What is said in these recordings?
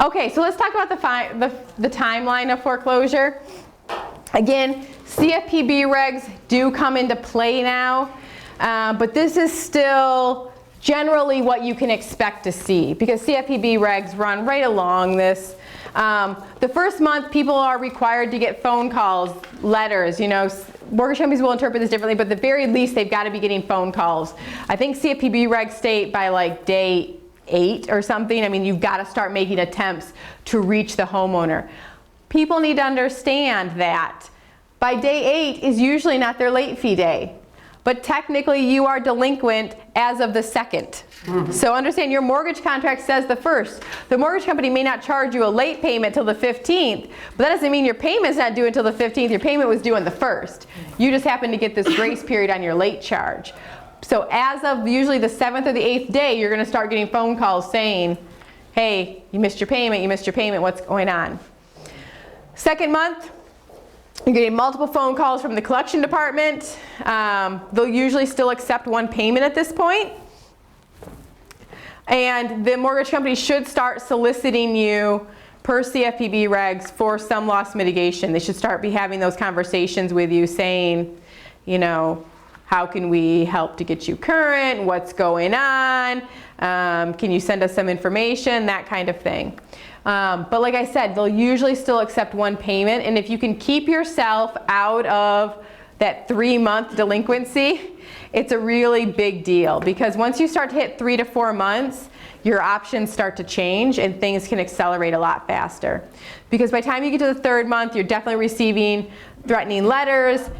Okay, so let's talk about the timeline of foreclosure. Again, CFPB regs do come into play now, but this is still generally what you can expect to see because CFPB regs run right along this. The first month, people are required to get phone calls, letters, you know, mortgage companies will interpret this differently, but at the very least, they've got to be getting phone calls. I think CFPB regs state by like day 8 or something. I mean, you've got to start making attempts to reach the homeowner. People need to understand that by day 8 is usually not their late fee day, but technically you are delinquent as of the 2nd. Mm-hmm. So understand your mortgage contract says the 1st. The mortgage company may not charge you a late payment till the 15th, but that doesn't mean your payment's not due until the 15th. Your payment was due on the 1st. You just happen to get this grace period on your late charge. So as of usually the 7th or the 8th day, you're going to start getting phone calls saying, hey, you missed your payment, what's going on? Second month, you're getting multiple phone calls from the collection department. They'll usually still accept one payment at this point. And the mortgage company should start soliciting you per CFPB regs for some loss mitigation. They should start having those conversations with you saying, you know, how can we help to get you current? What's going on? Can you send us some information? That kind of thing. But like I said, they'll usually still accept one payment. And if you can keep yourself out of that 3-month delinquency, it's a really big deal. Because once you start to hit 3 to 4 months, your options start to change and things can accelerate a lot faster. Because by the time you get to the 3rd month, you're definitely receiving threatening letters.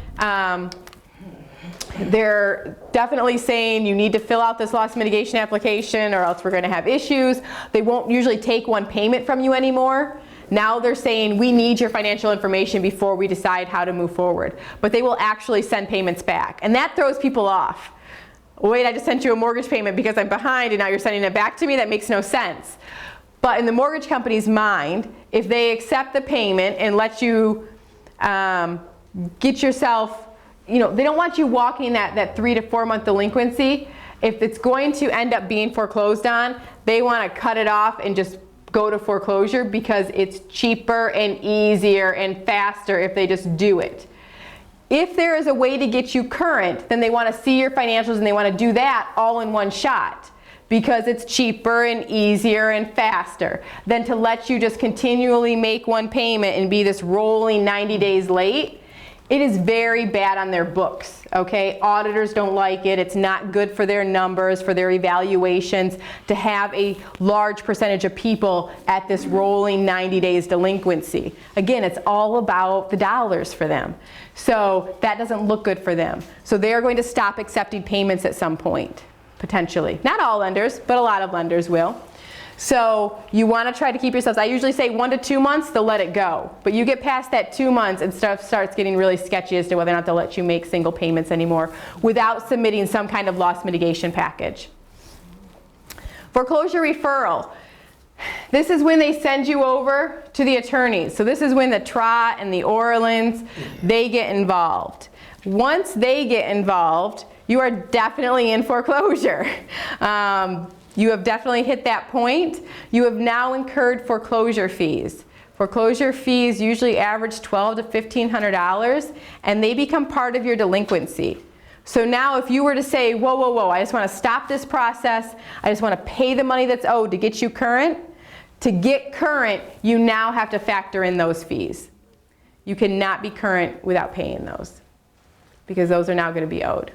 They're definitely saying you need to fill out this loss mitigation application or else we're going to have issues. They won't usually take one payment from you anymore. Now they're saying we need your financial information before we decide how to move forward. But they will actually send payments back. And that throws people off. Wait, I just sent you a mortgage payment because I'm behind and now you're sending it back to me? That makes no sense. But in the mortgage company's mind, if they accept the payment and let you get yourself, you know, they don't want you walking that 3 to 4 month delinquency. If it's going to end up being foreclosed on, they want to cut it off and just go to foreclosure because it's cheaper and easier and faster if they just do it. If there is a way to get you current, then they want to see your financials and they want to do that all in one shot because it's cheaper and easier and faster than to let you just continually make one payment and be this rolling 90 days late. It is very bad on their books, okay? Auditors don't like it. It's not good for their numbers, for their evaluations, to have a large percentage of people at this rolling 90 days delinquency. Again, it's all about the dollars for them. So that doesn't look good for them. So they are going to stop accepting payments at some point, potentially. Not all lenders, but a lot of lenders will. So you want to try to keep yourselves, I usually say 1 to 2 months, they'll let it go. But you get past that 2 months and stuff starts getting really sketchy as to whether or not they'll let you make single payments anymore without submitting some kind of loss mitigation package. Foreclosure referral. This is when they send you over to the attorneys. So this is when the Trot and the Orlins, they get involved. Once they get involved, you are definitely in foreclosure. You have definitely hit that point. You have now incurred foreclosure fees. Foreclosure fees usually average $1,200 to $1,500 and they become part of your delinquency. So now if you were to say, whoa, whoa, whoa, I just want to stop this process, I just want to pay the money that's owed to get you current, to get current, you now have to factor in those fees. You cannot be current without paying those because those are now going to be owed.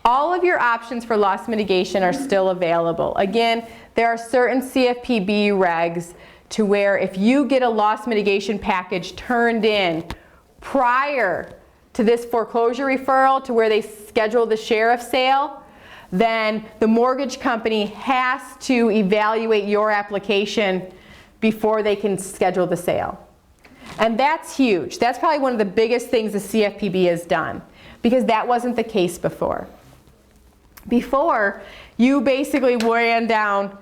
All of your options for loss mitigation are still available. Again, there are certain CFPB regs to where if you get a loss mitigation package turned in prior to this foreclosure referral to where they schedule the sheriff sale, then the mortgage company has to evaluate your application before they can schedule the sale. And that's huge. That's probably one of the biggest things the CFPB has done because that wasn't the case before. Before, you basically ran down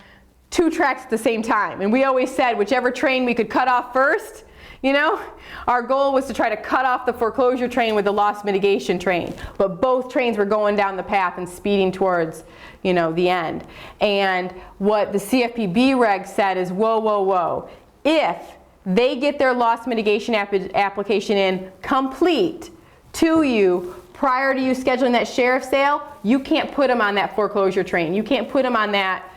2 tracks at the same time. And we always said whichever train we could cut off first, you know, our goal was to try to cut off the foreclosure train with the loss mitigation train. But both trains were going down the path and speeding towards, you know, the end. And what the CFPB reg said is, whoa, whoa, whoa. If they get their loss mitigation application in complete to you prior to you scheduling that sheriff sale, you can't put them on that foreclosure train. You can't put them on that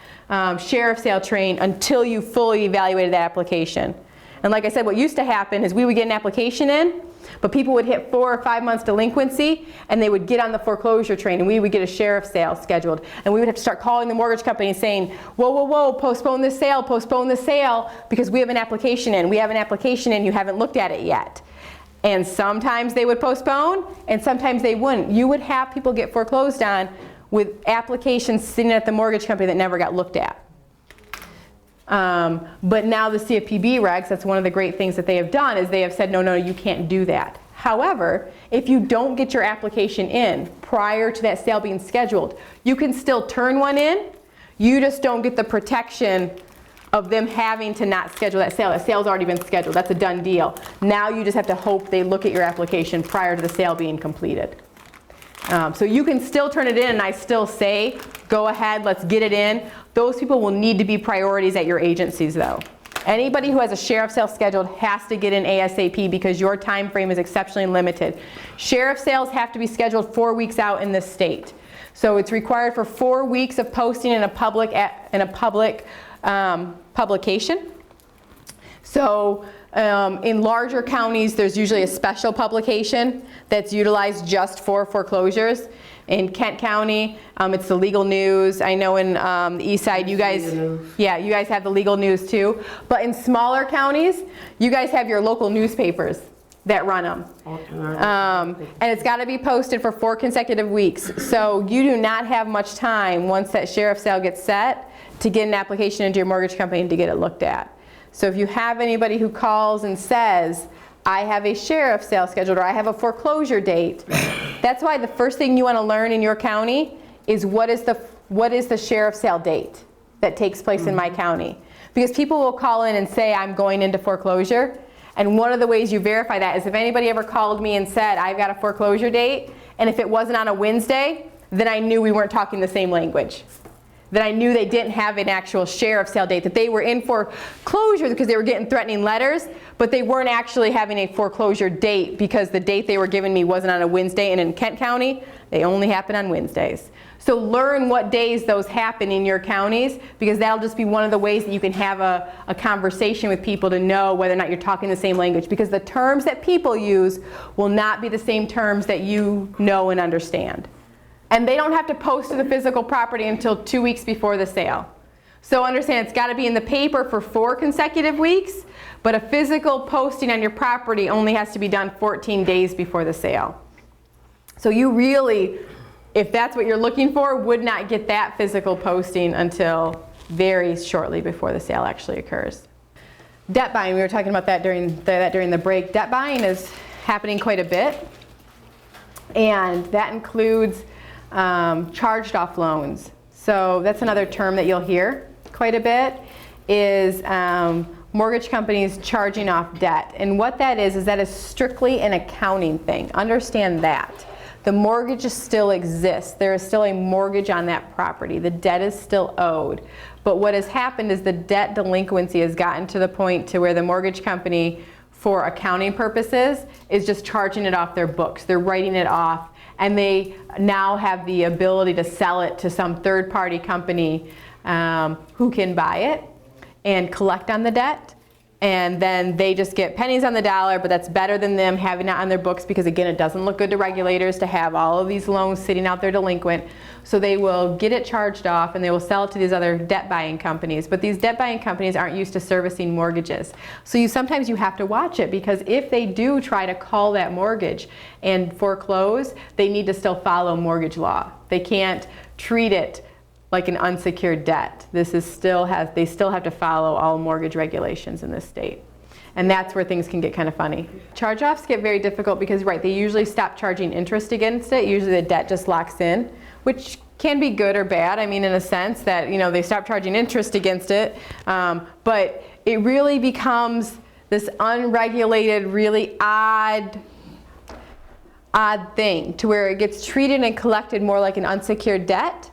sheriff sale train until you fully evaluated that application. And like I said, what used to happen is we would get an application in, but people would hit 4 or 5 months delinquency and they would get on the foreclosure train and we would get a sheriff sale scheduled. And we would have to start calling the mortgage company and saying, whoa, whoa, whoa, postpone this sale because we have an application in. We have an application in, you haven't looked at it yet. And sometimes they would postpone and sometimes they wouldn't. You would have people get foreclosed on with applications sitting at the mortgage company that never got looked at. But now the CFPB regs, that's one of the great things that they have done, is they have said, no, no, you can't do that. However, if you don't get your application in prior to that sale being scheduled, you can still turn one in. You just don't get the protection of them having to not schedule that sale. That sale's already been scheduled. That's a done deal. Now you just have to hope they look at your application prior to the sale being completed. So you can still turn it in, and I still say, go ahead, let's get it in. Those people will need to be priorities at your agencies though. Anybody who has a sheriff sale scheduled has to get in ASAP because your time frame is exceptionally limited. Sheriff sales have to be scheduled 4 weeks out in this state. So it's required for 4 weeks of posting in a public publication. So in larger counties, there's usually a special publication that's utilized just for foreclosures. In Kent County, it's the Legal News. I know in the East Side, you guys, yeah, you guys have the Legal News too. But in smaller counties, you guys have your local newspapers that run them. And it's got to be posted for 4 consecutive weeks. So you do not have much time once that sheriff sale gets set to get an application into your mortgage company and to get it looked at. So if you have anybody who calls and says, I have a sheriff sale scheduled or I have a foreclosure date, that's why the first thing you want to learn in your county is what is the sheriff sale date that takes place in my county. Because people will call in and say, I'm going into foreclosure. And one of the ways you verify that is if anybody ever called me and said, I've got a foreclosure date, and if it wasn't on a Wednesday, then I knew we weren't talking the same language. That I knew they didn't have an actual sheriff sale date, that they were in foreclosure because they were getting threatening letters, but they weren't actually having a foreclosure date because the date they were giving me wasn't on a Wednesday, and in Kent County, they only happen on Wednesdays. So learn what days those happen in your counties, because that'll just be one of the ways that you can have a conversation with people to know whether or not you're talking the same language, because the terms that people use will not be the same terms that you know and understand. And they don't have to post to the physical property until 2 weeks before the sale. So understand, it's got to be in the paper for 4 consecutive weeks, but a physical posting on your property only has to be done 14 days before the sale. So you really, if that's what you're looking for, would not get that physical posting until very shortly before the sale actually occurs. Debt buying, we were talking about that during the break. Debt buying is happening quite a bit, and that includes charged off loans. So that's another term that you'll hear quite a bit, is mortgage companies charging off debt. And what that is that is strictly an accounting thing. Understand that. The mortgage still exists. There is still a mortgage on that property. The debt is still owed. But what has happened is the debt delinquency has gotten to the point to where the mortgage company, for accounting purposes, is just charging it off their books. They're writing it off. And they now have the ability to sell it to some third-party company who can buy it and collect on the debt. And then they just get pennies on the dollar, but that's better than them having it on their books, because again, it doesn't look good to regulators to have all of these loans sitting out there delinquent. So they will get it charged off and they will sell it to these other debt buying companies. But these debt buying companies aren't used to servicing mortgages. So sometimes you have to watch it, because if they do try to call that mortgage and foreclose, they need to still follow mortgage law. They can't treat it like an unsecured debt. They still have to follow all mortgage regulations in this state. And that's where things can get kind of funny. Charge-offs get very difficult because, right, they usually stop charging interest against it. Usually the debt just locks in, which can be good or bad. I mean, in a sense that, you know, they stop charging interest against it. But it really becomes this unregulated, really odd thing to where it gets treated and collected more like an unsecured debt.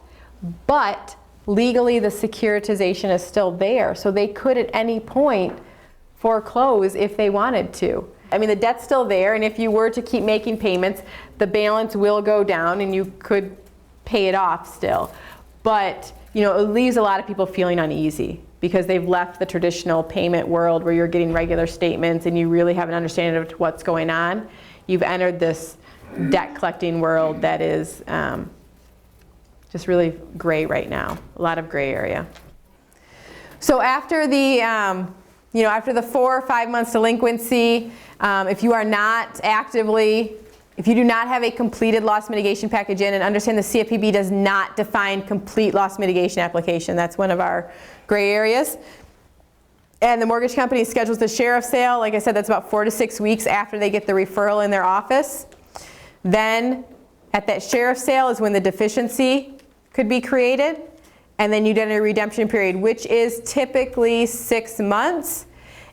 but legally the securitization is still there, so they could at any point foreclose if they wanted to. I mean, the debt's still there, and if you were to keep making payments, the balance will go down and you could pay it off still. But, you know, it leaves a lot of people feeling uneasy because they've left the traditional payment world where you're getting regular statements and you really have an understanding of what's going on. You've entered this debt collecting world that is just really gray right now, a lot of gray area. So after the, after the 4 or 5 months delinquency, if you are not actively, if you do not have a completed loss mitigation package in, and understand the CFPB does not define complete loss mitigation application, that's one of our gray areas. And the mortgage company schedules the sheriff's sale, like I said, that's about 4 to 6 weeks after they get the referral in their office. Then at that sheriff's sale is when the deficiency could be created. And then you'd enter a redemption period, which is typically 6 months.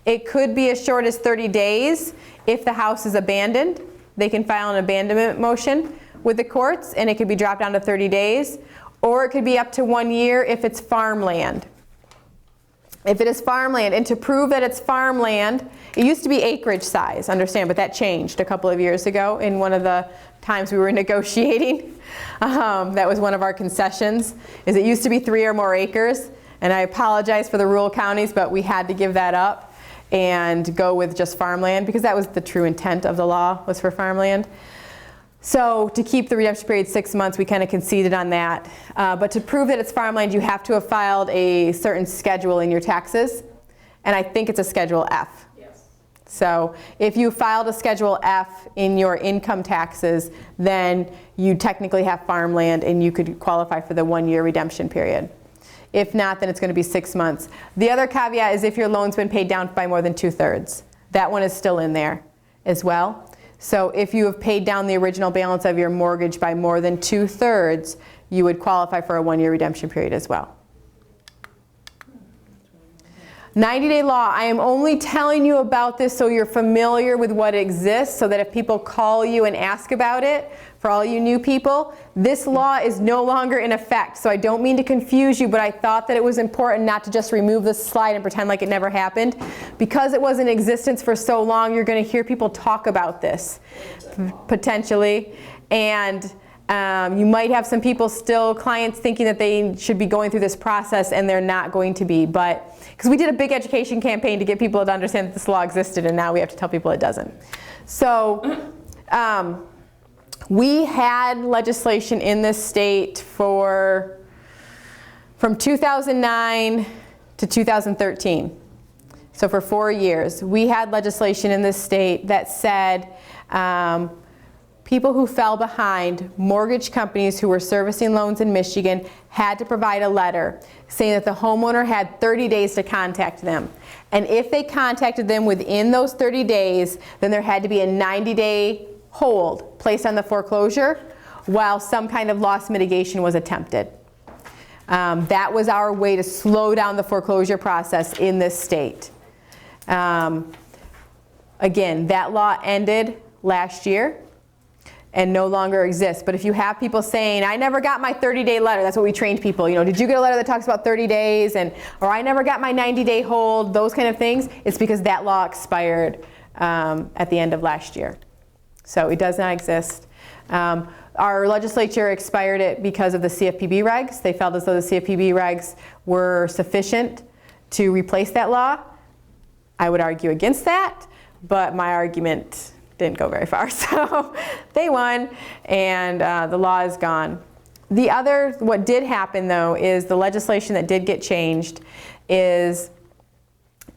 It could be as short as 30 days if the house is abandoned. They can file an abandonment motion with the courts, and it could be dropped down to 30 days. Or it could be up to 1 year if it's farmland. If it is farmland, and to prove that it's farmland, it used to be acreage size, understand, but that changed a couple of years ago in one of the times we were negotiating. That was one of our concessions, is it used to be 3 or more acres, and I apologize for the rural counties, but we had to give that up and go with just farmland because that was the true intent of the law, was for farmland. So to keep the redemption period 6 months, we kind of conceded on that. But to prove that it's farmland, you have to have filed a certain schedule in your taxes. And I think it's a Schedule F. Yes. So if you filed a Schedule F in your income taxes, then you technically have farmland and you could qualify for the 1 year redemption period. If not, then it's going to be 6 months. The other caveat is if your loan's been paid down by more than 2/3. That one is still in there as well. So if you have paid down the original balance of your mortgage by more than 2/3, you would qualify for a 1 year redemption period as well. 90-day law, I am only telling you about this so you're familiar with what exists, so that if people call you and ask about it, for all you new people, this law is no longer in effect. So I don't mean to confuse you, but I thought that it was important not to just remove this slide and pretend like it never happened. Because it was in existence for so long, you're going to hear people talk about this, potentially. And you might have some people still, clients, thinking that they should be going through this process, and they're not going to be. But because we did a big education campaign to get people to understand that this law existed, and now we have to tell people it doesn't. So we had legislation in this state from 2009 to 2013. So for 4 years, we had legislation in this state that said people who fell behind, mortgage companies who were servicing loans in Michigan, had to provide a letter saying that the homeowner had 30 days to contact them. And if they contacted them within those 30 days, then there had to be a 90-day hold placed on the foreclosure while some kind of loss mitigation was attempted. That was our way to slow down the foreclosure process in this state. Again, that law ended last year and no longer exists. But if you have people saying, I never got my 30-day letter, that's what we trained people. You know, did you get a letter that talks about 30 days? Or I never got my 90-day hold, those kind of things. It's because that law expired at the end of last year. So it does not exist. Our legislature expired it because of the CFPB regs. They felt as though the CFPB regs were sufficient to replace that law. I would argue against that, but my argument didn't go very far. So they won, and the law is gone. What did happen though is the legislation that did get changed is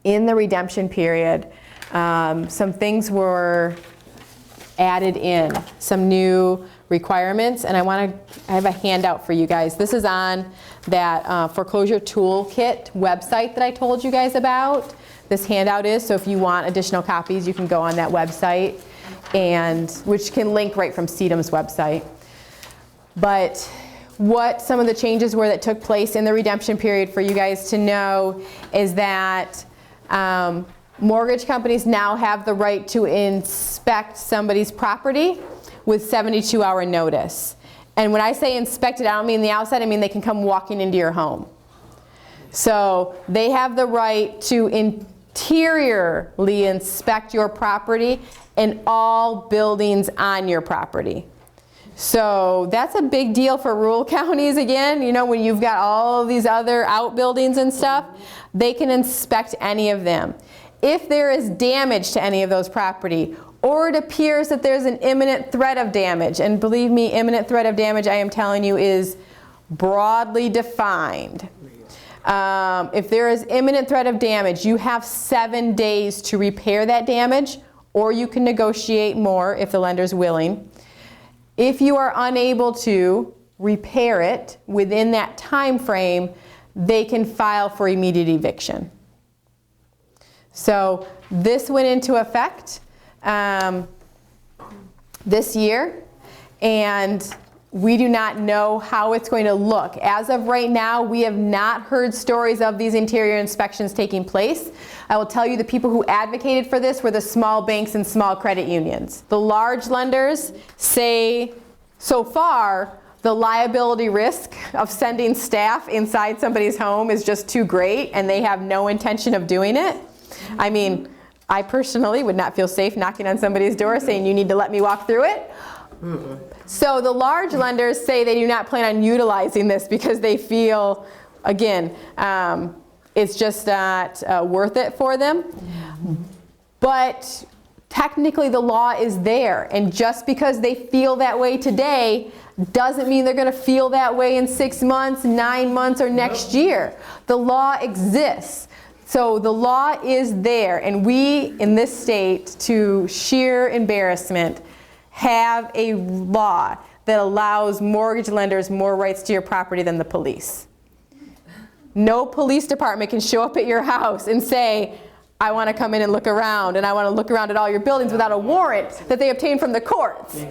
in the redemption period, some things were added in, some new requirements, and I have a handout for you guys. This is on that Foreclosure Toolkit website that I told you guys about. This handout is, so if you want additional copies, you can go on that website, and which can link right from CEDM's website. But what some of the changes were that took place in the redemption period for you guys to know is that mortgage companies now have the right to inspect somebody's property with 72-hour notice. And when I say inspected, I don't mean the outside, I mean they can come walking into your home. So they have the right to interiorly inspect your property and all buildings on your property. So that's a big deal for rural counties again. You know, when you've got all these other outbuildings and stuff, they can inspect any of them. If there is damage to any of those property, or it appears that there's an imminent threat of damage, and believe me, imminent threat of damage, I am telling you, is broadly defined. If there is imminent threat of damage, you have 7 days to repair that damage, or you can negotiate more if the lender's willing. If you are unable to repair it within that time frame, they can file for immediate eviction. So this went into effect this year, and we do not know how it's going to look. As of right now, we have not heard stories of these interior inspections taking place. I will tell you the people who advocated for this were the small banks and small credit unions. The large lenders say, so far, the liability risk of sending staff inside somebody's home is just too great, and they have no intention of doing it. I mean, I personally would not feel safe knocking on somebody's door saying, you need to let me walk through it. So the large lenders say they do not plan on utilizing this because they feel, again, it's just not worth it for them. But technically the law is there, and just because they feel that way today doesn't mean they're going to feel that way in 6 months, 9 months, or next year. The law exists. So the law is there, and we in this state, to sheer embarrassment, have a law that allows mortgage lenders more rights to your property than the police. No police department can show up at your house and say, I want to come in and look around, and I want to look around at all your buildings without a warrant that they obtained from the courts.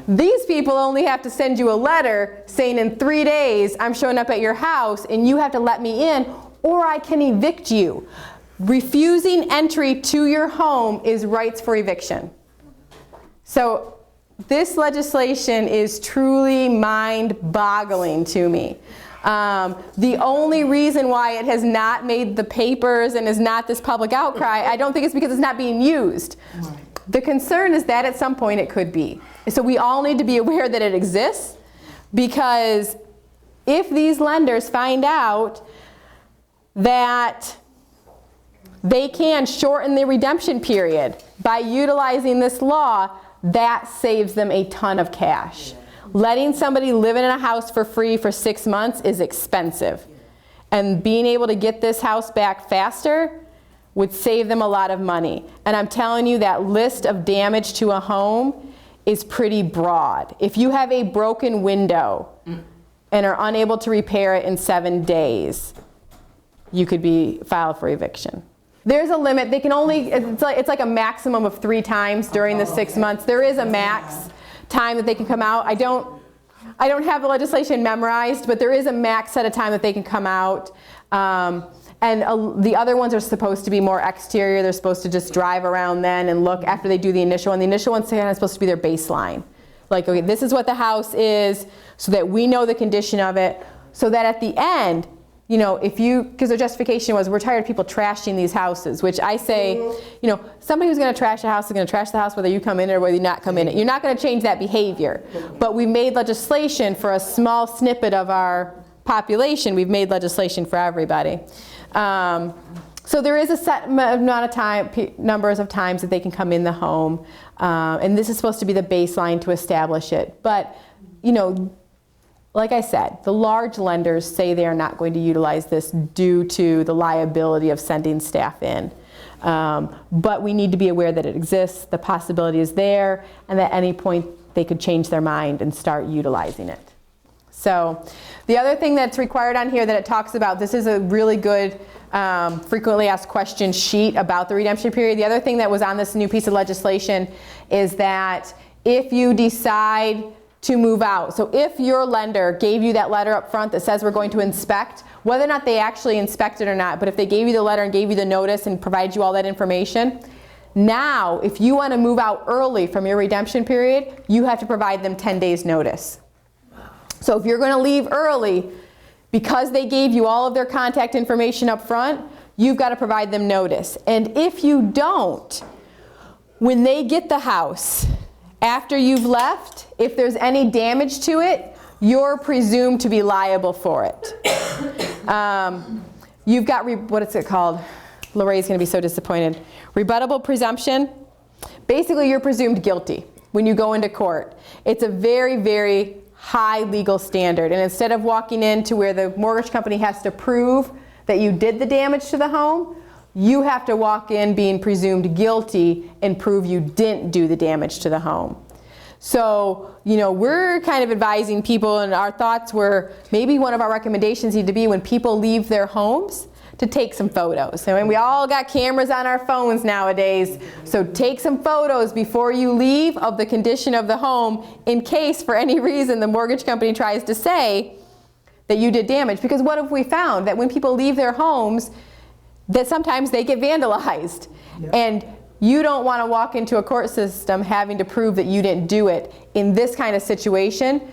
These people only have to send you a letter saying in 3 days I'm showing up at your house and you have to let me in, or I can evict you. Refusing entry to your home is rights for eviction. So this legislation is truly mind-boggling to me. The only reason why it has not made the papers and is not this public outcry, I don't think it's because it's not being used. The concern is that at some point it could be. So we all need to be aware that it exists, because if these lenders find out that they can shorten the redemption period by utilizing this law, that saves them a ton of cash. Letting somebody live in a house for free for 6 months is expensive. And being able to get this house back faster would save them a lot of money. And I'm telling you, that list of damage to a home is pretty broad. If you have a broken window and are unable to repair it in 7 days, you could be filed for eviction. There's a limit. They can only, it's like a maximum of 3 times during the 6 months. There is a max time that they can come out. I don't have the legislation memorized, but there is a max set of time that they can come out. The other ones are supposed to be more exterior. They're supposed to just drive around then and look after they do the initial one. The initial one's kind of supposed to be their baseline. Like, okay, this is what the house is, so that we know the condition of it, so that at the end, you know, because their justification was, we're tired of people trashing these houses, which I say, you know, somebody who's going to trash a house is going to trash the house whether you come in it or whether you not come in it. You're not going to change that behavior. But we made legislation for a small snippet of our population. We've made legislation for everybody. So there is a set amount of time, numbers of times that they can come in the home. And this is supposed to be the baseline to establish it. But, you know, like I said, the large lenders say they are not going to utilize this due to the liability of sending staff in. But we need to be aware that it exists, the possibility is there, and at any point they could change their mind and start utilizing it. So the other thing that's required on here that it talks about, this is a really good frequently asked questions sheet about the redemption period. The other thing that was on this new piece of legislation is that if you decide to move out, so if your lender gave you that letter up front that says we're going to inspect, whether or not they actually inspected or not, but if they gave you the letter and gave you the notice and provided you all that information, now if you want to move out early from your redemption period, you have to provide them 10 days notice. So if you're going to leave early, because they gave you all of their contact information up front, you've got to provide them notice. And if you don't, when they get the house, after you've left, if there's any damage to it, you're presumed to be liable for it. You've got, what is it called? Lorraine's going to be so disappointed. Rebuttable presumption. Basically, you're presumed guilty when you go into court. It's a very, very high legal standard. And instead of walking into where the mortgage company has to prove that you did the damage to the home, you have to walk in being presumed guilty and prove you didn't do the damage to the home. So, you know, we're kind of advising people, and our thoughts were maybe one of our recommendations need to be when people leave their homes to take some photos. I mean, we all got cameras on our phones nowadays, so take some photos before you leave of the condition of the home in case for any reason the mortgage company tries to say that you did damage. Because what have we found? That when people leave their homes, that sometimes they get vandalized. Yep. And you don't want to walk into a court system having to prove that you didn't do it in this kind of situation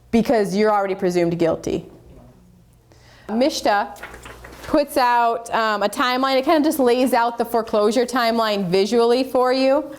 because you're already presumed guilty. MSHDA puts out a timeline. It kind of just lays out the foreclosure timeline visually for you.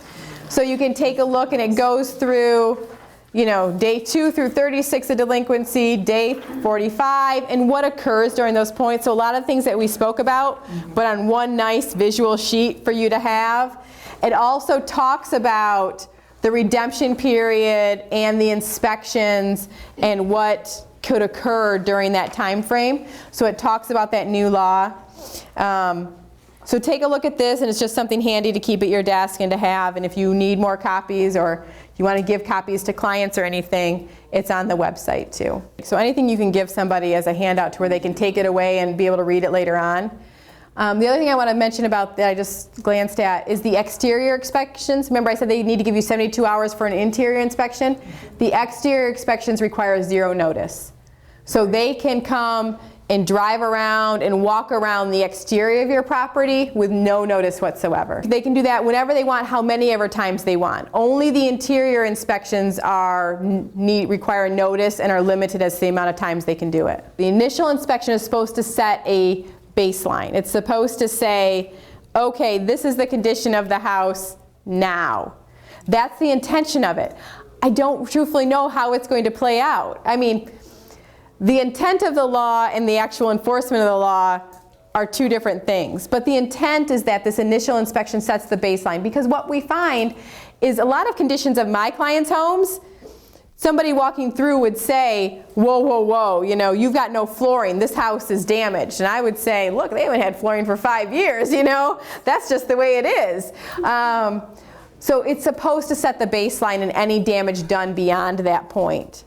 So you can take a look, and it goes through, you know, day 2 through 36 of delinquency, day 45, and what occurs during those points. So a lot of things that we spoke about, but on one nice visual sheet for you to have. It also talks about the redemption period and the inspections and what could occur during that time frame. So it talks about that new law. So take a look at this, and it's just something handy to keep at your desk and to have. And if you need more copies, or you want to give copies to clients or anything, it's on the website too. So anything you can give somebody as a handout to where they can take it away and be able to read it later on. The other thing I want to mention about that I just glanced at is the exterior inspections. Remember I said they need to give you 72 hours for an interior inspection? The exterior inspections require 0 notice. So they can come and drive around and walk around the exterior of your property with no notice whatsoever. They can do that whenever they want, how many ever times they want. Only the interior inspections require notice and are limited as to the amount of times they can do it. The initial inspection is supposed to set a baseline. It's supposed to say, okay, this is the condition of the house now. That's the intention of it. I don't truthfully know how it's going to play out. I mean, the intent of the law and the actual enforcement of the law are two different things. But the intent is that this initial inspection sets the baseline, because what we find is a lot of conditions of my clients' homes, somebody walking through would say, whoa, whoa, whoa, you know, you've got no flooring, this house is damaged. And I would say, look, they haven't had flooring for 5 years, you know, that's just the way it is. So it's supposed to set the baseline and any damage done beyond that point.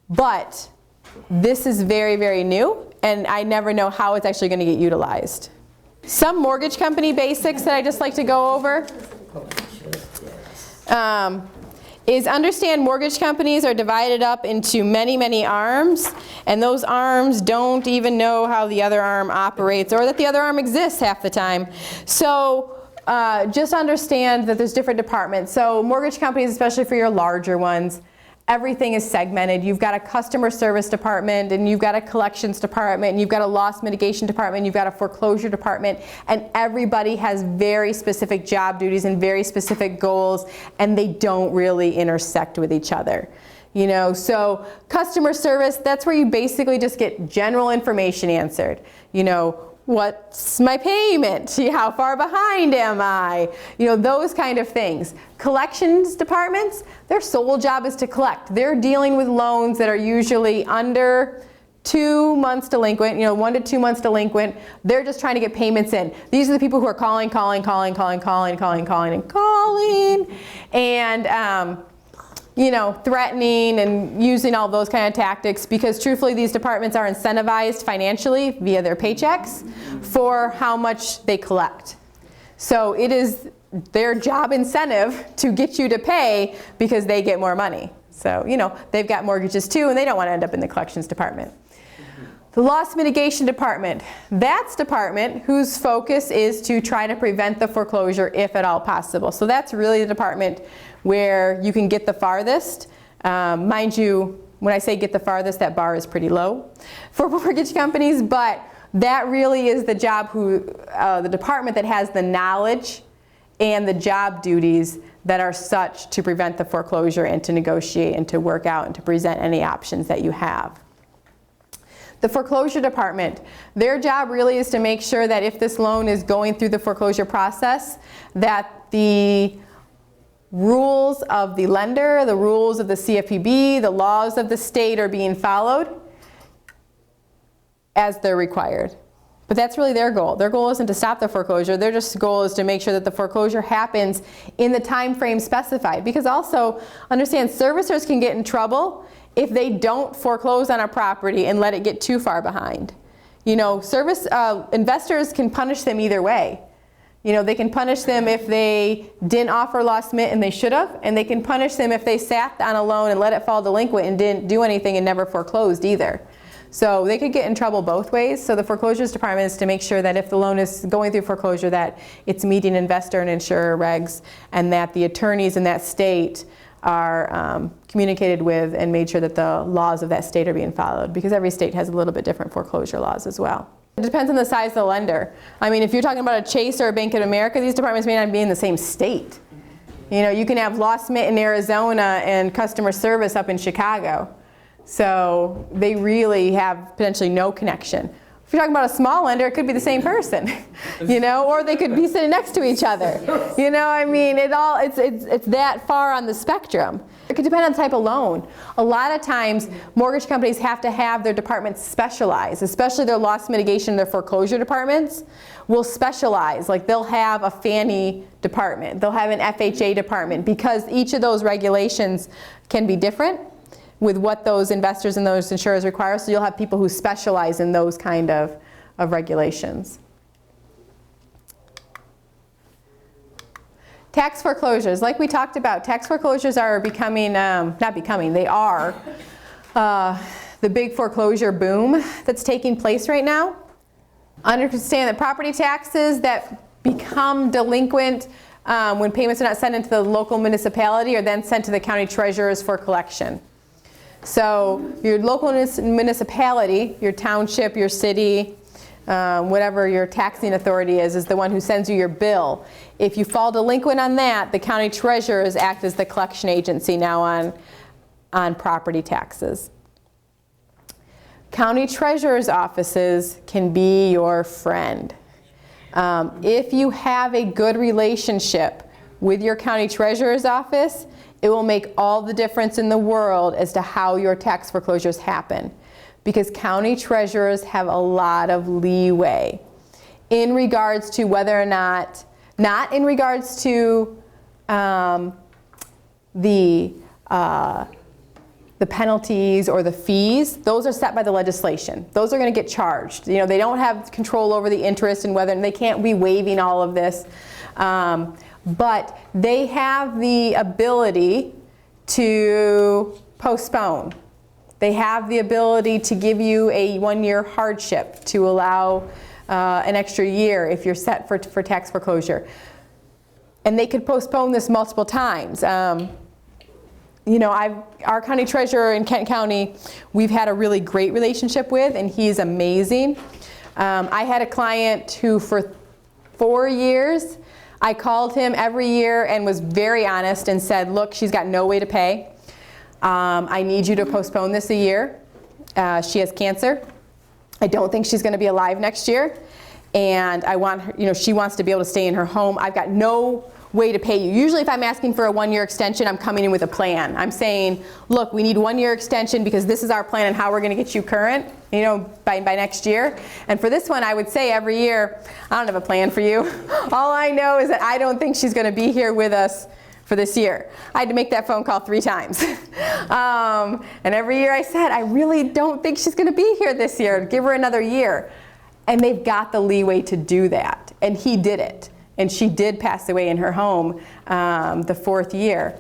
But this is very, very new, and I never know how it's actually going to get utilized. Some mortgage company basics that I just like to go over is understand mortgage companies are divided up into many, many arms, and those arms don't even know how the other arm operates or that the other arm exists half the time. So just understand that there's different departments. So mortgage companies, especially for your larger ones, everything is segmented. You've got a customer service department, and you've got a collections department, and you've got a loss mitigation department, and you've got a foreclosure department, and everybody has very specific job duties and very specific goals, and they don't really intersect with each other. You know, so customer service, that's where you basically just get general information answered. You know, what's my payment? How far behind am I? You know, those kind of things. Collections departments, their sole job is to collect. They're dealing with loans that are usually under 2 months delinquent, you know, 1 to 2 months delinquent. They're just trying to get payments in. These are the people who are calling, and you know, threatening and using all those kind of tactics, because truthfully these departments are incentivized financially via their paychecks for how much they collect. So it is their job incentive to get you to pay because they get more money. So, you know, they've got mortgages too, and they don't want to end up in the collections department. The loss mitigation department, that's department whose focus is to try to prevent the foreclosure if at all possible. So that's really the department where you can get the farthest. Mind you, When I say get the farthest, that bar is pretty low for mortgage companies, but that really is the job the department that has the knowledge and the job duties that are such to prevent the foreclosure and to negotiate and to work out and to present any options that you have. The foreclosure department, their job really is to make sure that if this loan is going through the foreclosure process, that the rules of the lender, the rules of the CFPB, the laws of the state are being followed as they're required. But that's really their goal. Their goal isn't to stop the foreclosure. Their just goal is to make sure that the foreclosure happens in the time frame specified. Because also, understand, servicers can get in trouble if they don't foreclose on a property and let it get too far behind. You know, investors can punish them either way. You know, they can punish them if they didn't offer lost mint and they should have, and they can punish them if they sat on a loan and let it fall delinquent and didn't do anything and never foreclosed either. So they could get in trouble both ways. So the foreclosures department is to make sure that if the loan is going through foreclosure, that it's meeting investor and insurer regs, and that the attorneys in that state are communicated with and made sure that the laws of that state are being followed, because every state has a little bit different foreclosure laws as well. It depends on the size of the lender. I mean, if you're talking about a Chase or a Bank of America, these departments may not be in the same state. You know, you can have lost mint in Arizona and customer service up in Chicago. So they really have potentially no connection. If you're talking about a small lender, it could be the same person, you know, or they could be sitting next to each other. You know, I mean, it's that far on the spectrum. It could depend on the type of loan. A lot of times, mortgage companies have to have their departments specialize, especially their loss mitigation, their foreclosure departments will specialize. Like they'll have a Fannie department, they'll have an FHA department, because each of those regulations can be different with what those investors and those insurers require. So you'll have people who specialize in those kind of regulations. Tax foreclosures, like we talked about, tax foreclosures are becoming, they are the big foreclosure boom that's taking place right now. Understand that property taxes that become delinquent when payments are not sent into the local municipality are then sent to the county treasurers for collection. So your local municipality, your township, your city, whatever your taxing authority is the one who sends you your bill. If you fall delinquent on that, the county treasurers act as the collection agency now on property taxes. County treasurers' offices can be your friend. If you have a good relationship with your county treasurer's office, it will make all the difference in the world as to how your tax foreclosures happen, because county treasurers have a lot of leeway in regards to whether or not in regards to the penalties or the fees. Those are set by the legislation. Those are going to get charged. You know, they don't have control over the interest and whether, and they can't be waiving all of this. But they have the ability to postpone. They have the ability to give you a 1-year hardship, to allow an extra year if you're set for tax foreclosure. And they could postpone this multiple times. You know, our county treasurer in Kent County, we've had a really great relationship with, and he's amazing. I had a client who for 4 years, I called him every year and was very honest and said, look, she's got no way to pay. I need you to postpone this a year. She has cancer. I don't think she's going to be alive next year. And I want her, you know, she wants to be able to stay in her home. I've got no way to pay you. Usually if I'm asking for a 1-year extension, I'm coming in with a plan. I'm saying, look, we need 1-year extension because this is our plan and how we're going to get you current, you know, by next year. And for this one, I would say every year, I don't have a plan for you. All I know is that I don't think she's going to be here with us for this year. I had to make that phone call 3 times. And every year I said, I really don't think she's going to be here this year. Give her another year. And they've got the leeway to do that. And he did it. And she did pass away in her home the 4th year.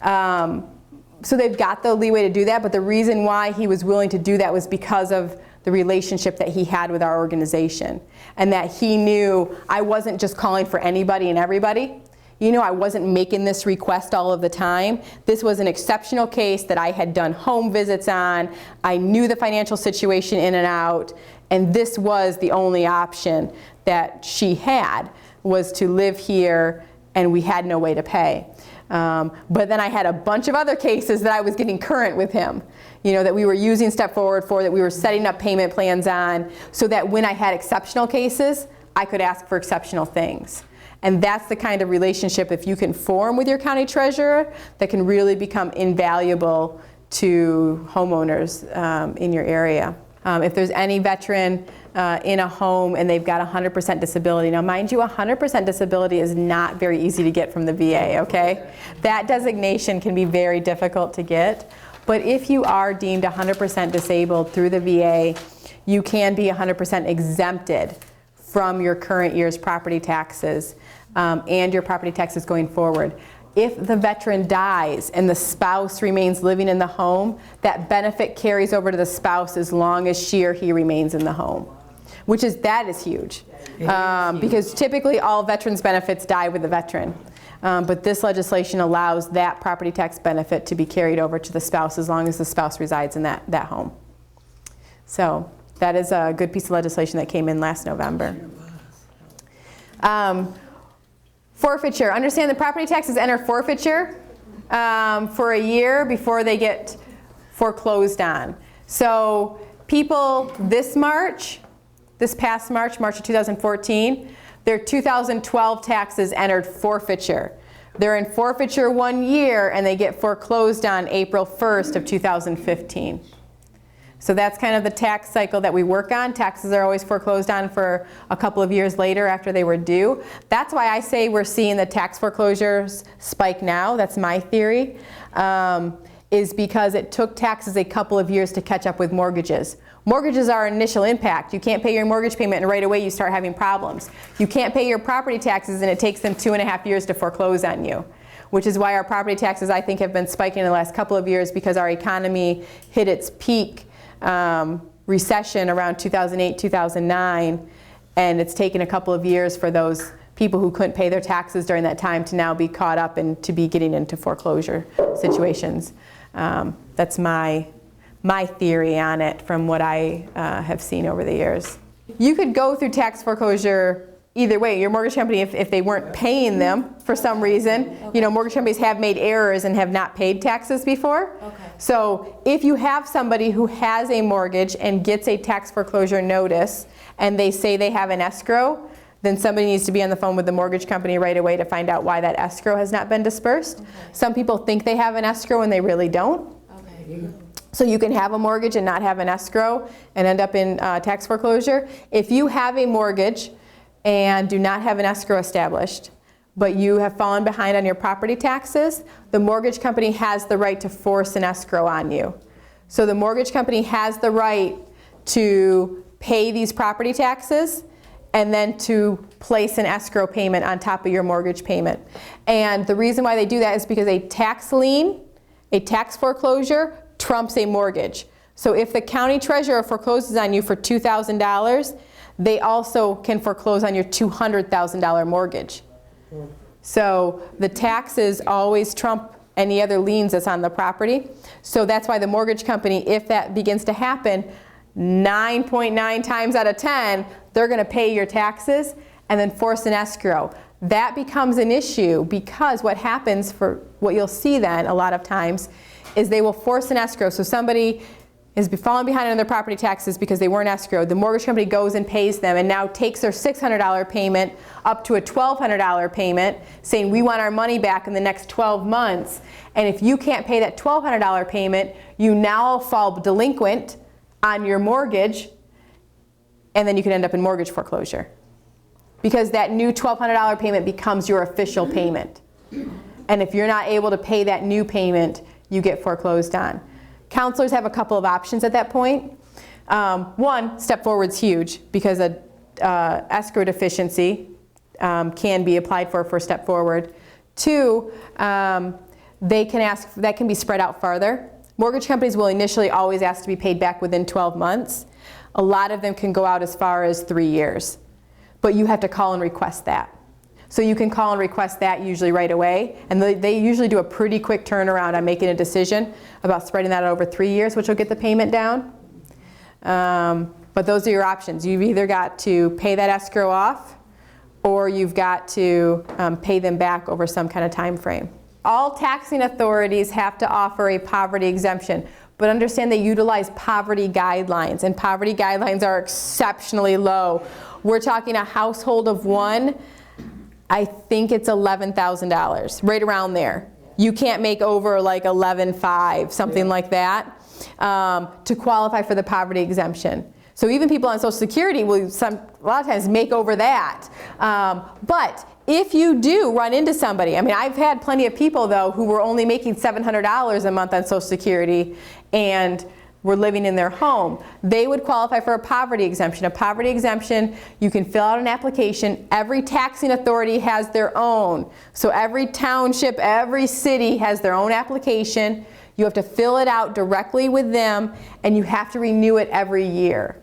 So they've got the leeway to do that, but the reason why he was willing to do that was because of the relationship that he had with our organization. And that he knew I wasn't just calling for anybody and everybody. I wasn't making this request all of the time. This was an exceptional case that I had done home visits on. I knew the financial situation in and out, and this was the only option that she had, was to live here, and we had no way to pay. But then I had a bunch of other cases that I was getting current with him, that we were using Step Forward for, that we were setting up payment plans on, so that when I had exceptional cases, I could ask for exceptional things. And that's the kind of relationship, if you can form with your county treasurer, that can really become invaluable to homeowners in your area. If there's any veteran in a home and they've got 100% disability. Now mind you, 100% disability is not very easy to get from the VA, okay? That designation can be very difficult to get. But if you are deemed 100% disabled through the VA, you can be 100% exempted from your current year's property taxes and your property taxes going forward. If the veteran dies and the spouse remains living in the home, that benefit carries over to the spouse as long as she or he remains in the home, that is huge. Because typically all veterans' benefits die with the veteran. But this legislation allows that property tax benefit to be carried over to the spouse as long as the spouse resides in that home. So that is a good piece of legislation that came in last November. Forfeiture. Understand the property taxes enter forfeiture for a year before they get foreclosed on. So people this past March of 2014, their 2012 taxes entered forfeiture. They're in forfeiture 1 year and they get foreclosed on April 1st of 2015. So that's kind of the tax cycle that we work on. Taxes are always foreclosed on for a couple of years later after they were due. That's why I say we're seeing the tax foreclosures spike now. That's my theory, is because it took taxes a couple of years to catch up with mortgages. Mortgages are initial impact. You can't pay your mortgage payment and right away you start having problems. You can't pay your property taxes and it takes them 2.5 years to foreclose on you, which is why our property taxes, I think, have been spiking in the last couple of years, because our economy hit its peak recession around 2008, 2009, and it's taken a couple of years for those people who couldn't pay their taxes during that time to now be caught up and to be getting into foreclosure situations. That's my theory on it from what I have seen over the years. You could go through tax foreclosure either way. Your mortgage company, if they weren't paying them for some reason, mortgage companies have made errors and have not paid taxes before. Okay. So if you have somebody who has a mortgage and gets a tax foreclosure notice and they say they have an escrow, then somebody needs to be on the phone with the mortgage company right away to find out why that escrow has not been dispersed. Okay. Some people think they have an escrow and they really don't. Okay. So you can have a mortgage and not have an escrow and end up in tax foreclosure. If you have a mortgage and do not have an escrow established, but you have fallen behind on your property taxes, the mortgage company has the right to force an escrow on you. So the mortgage company has the right to pay these property taxes and then to place an escrow payment on top of your mortgage payment. And the reason why they do that is because a tax lien, a tax foreclosure, trumps a mortgage. So if the county treasurer forecloses on you for $2,000, they also can foreclose on your $200,000 mortgage. So the taxes always trump any other liens that's on the property. So that's why the mortgage company, if that begins to happen, 9.9 times out of 10, they're going to pay your taxes and then force an escrow. That becomes an issue because what happens, for what you'll see then a lot of times, is they will force an escrow. So somebody is falling behind on their property taxes because they weren't escrowed. The mortgage company goes and pays them and now takes their $600 payment up to a $1,200 payment, saying we want our money back in the next 12 months. And if you can't pay that $1,200 payment, you now fall delinquent on your mortgage, and then you can end up in mortgage foreclosure. Because that new $1,200 payment becomes your official payment. And if you're not able to pay that new payment, you get foreclosed on. Counselors have a couple of options at that point. One, Step Forward's huge because a escrow deficiency can be applied for Step Forward. Two, they can ask, that can be spread out farther. Mortgage companies will initially always ask to be paid back within 12 months. A lot of them can go out as far as 3 years. But you have to call and request that. So you can call and request that usually right away. And they usually do a pretty quick turnaround on making a decision about spreading that over 3 years, which will get the payment down. But those are your options. You've either got to pay that escrow off, or you've got to pay them back over some kind of time frame. All taxing authorities have to offer a poverty exemption, but understand they utilize poverty guidelines, and poverty guidelines are exceptionally low. We're talking a household of one, I think it's $11,000, right around there. You can't make over like 11.5, something like that, to qualify for the poverty exemption. So even people on Social Security will a lot of times make over that. But if you do run into somebody, I mean, I've had plenty of people though who were only making $700 a month on Social Security and were living in their home. They would qualify for a poverty exemption. A poverty exemption, you can fill out an application. Every taxing authority has their own. So every township, every city has their own application. You have to fill it out directly with them, and you have to renew it every year.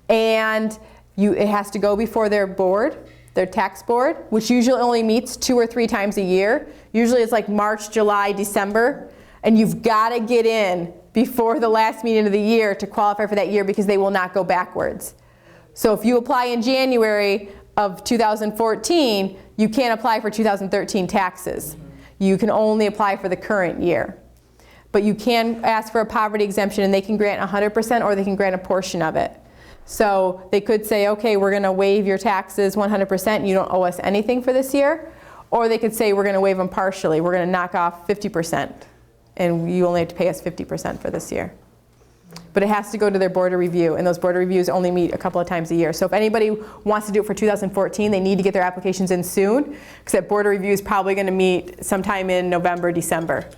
And it has to go before their board, their tax board, which usually only meets 2 or 3 times a year. Usually it's like March, July, December, and you've got to get in before the last meeting of the year to qualify for that year, because they will not go backwards. So if you apply in January of 2014, you can't apply for 2013 taxes. You can only apply for the current year. But you can ask for a poverty exemption, and they can grant 100% or they can grant a portion of it. So they could say, okay, we're going to waive your taxes 100% and you don't owe us anything for this year. Or they could say, we're going to waive them partially. We're going to knock off 50% and you only have to pay us 50% for this year. But it has to go to their board of review, and those board of reviews only meet a couple of times a year. So if anybody wants to do it for 2014, they need to get their applications in soon, because that board of review is probably going to meet sometime in November, December.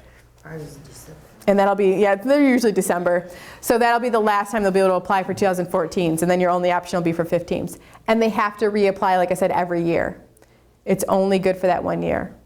Ours is December. And that'll be, yeah, they're usually December. So that'll be the last time they'll be able to apply for 2014s, and then your only option will be for 15s. And they have to reapply, like I said, every year. It's only good for that 1 year.